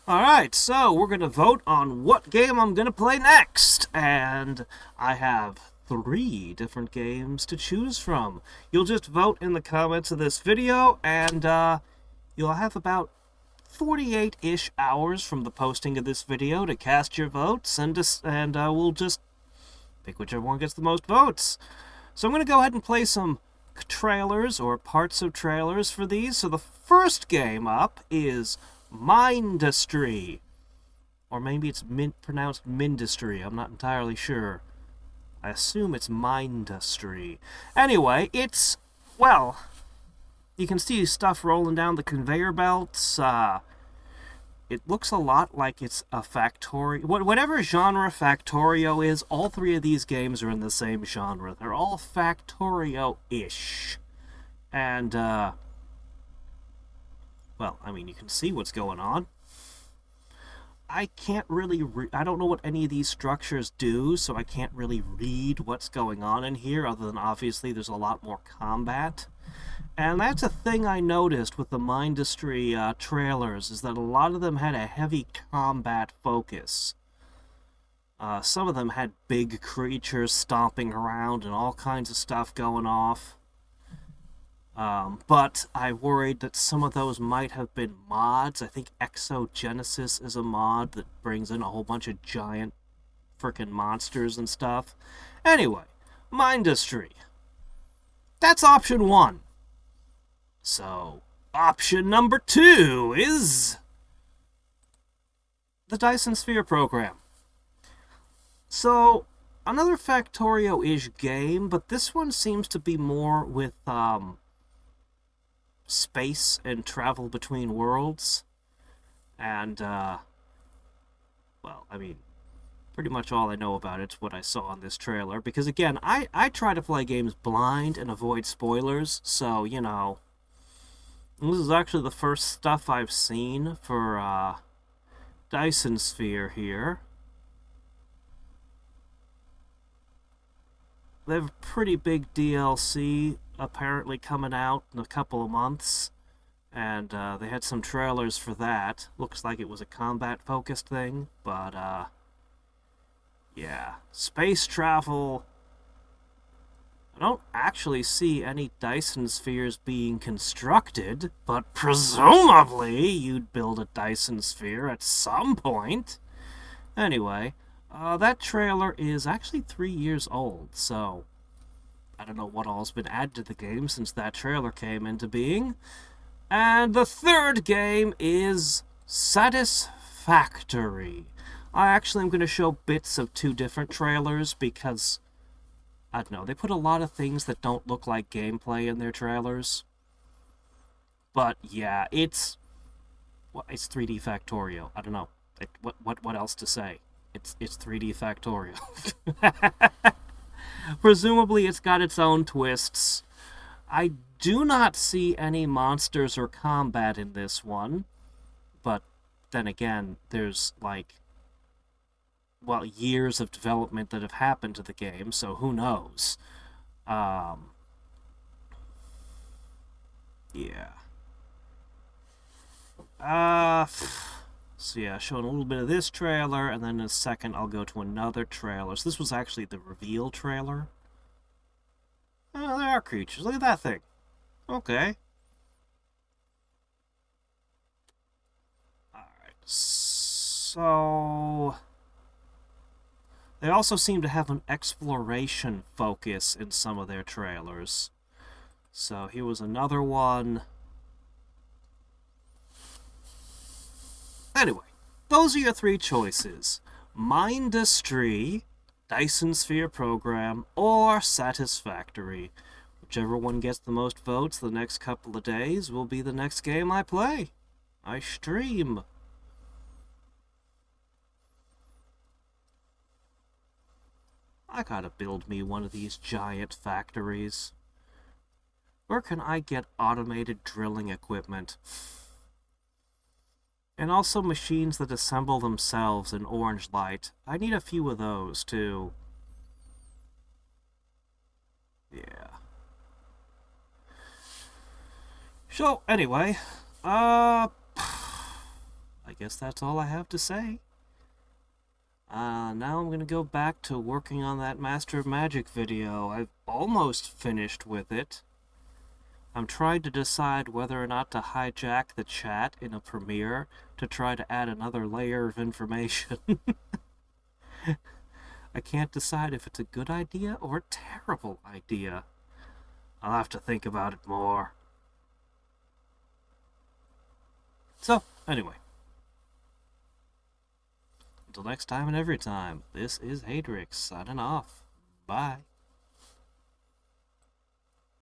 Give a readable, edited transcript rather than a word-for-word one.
Alright, so we're going to vote on what game I'm going to play next. And I have 3 different games to choose from. You'll just vote in the comments of this video, and you'll have about 48-ish hours from the posting of this video to cast your votes, and we'll just pick whichever one gets the most votes. So I'm going to go ahead and play some trailers or parts of trailers for these. So the first game up is Mindustry. Or maybe it's pronounced Mindustry. I'm not entirely sure. I assume it's Mindustry. Anyway, it's, well, you can see stuff rolling down the conveyor belts. It looks a lot like it's a Factorio. Whatever genre Factorio is, all 3 of these games are in the same genre. They're all Factorio-ish. And, well, I mean, you can see what's going on. I can't really I don't know what any of these structures do, so I can't really read what's going on in here, other than obviously there's a lot more combat. And that's a thing I noticed with the Mindustry trailers, is that a lot of them had a heavy combat focus. Some of them had big creatures stomping around and all kinds of stuff going off. But I worried that some of those might have been mods. I think Exogenesis is a mod that brings in a whole bunch of giant frickin' monsters and stuff. Anyway, Mindustry. That's option 1. So, option number 2 is the Dyson Sphere program. So, another Factorio-ish game, but this one seems to be more with, space and travel between worlds. And, well, I mean, pretty much all I know about it's what I saw on this trailer. Because, again, I try to play games blind and avoid spoilers, so, you know, this is actually the first stuff I've seen for, Dyson Sphere here. They have a pretty big DLC apparently coming out in a couple of months, and they had some trailers for that. Looks like it was a combat-focused thing, but yeah. Space travel. I don't actually see any Dyson Spheres being constructed, but presumably you'd build a Dyson Sphere at some point. Anyway, that trailer is actually 3 years old, so I don't know what all's been added to the game since that trailer came into being. And the third game is Satisfactory. I actually am going to show bits of 2 different trailers because, I don't know, they put a lot of things that don't look like gameplay in their trailers. But yeah, it's 3D Factorio. I don't know. What else to say? It's 3D Factorio. Presumably it's got its own twists. I do not see any monsters or combat in this one, but then again, there's like, well, years of development that have happened to the game, so who knows? Yeah. So yeah, showing a little bit of this trailer, and then in a second I'll go to another trailer. So this was actually the reveal trailer. Oh, there are creatures. Look at that thing. Okay. Alright. So they also seem to have an exploration focus in some of their trailers. So here was another one. Anyway, those are your 3 choices. Mindustry, Dyson Sphere program, or Satisfactory. Whichever one gets the most votes the next couple of days will be the next game I play. I stream. I gotta build me one of these giant factories. Where can I get automated drilling equipment? And also machines that assemble themselves in orange light. I need a few of those, too. Yeah. So, anyway, I I guess that's all I have to say. Now I'm gonna go back to working on that Master of Magic video. I've almost finished with it. I'm trying to decide whether or not to hijack the chat in a Premiere to try to add another layer of information. I can't decide if it's a good idea or a terrible idea. I'll have to think about it more. So, anyway. Until next time and every time, this is Hadriex signing off. Bye.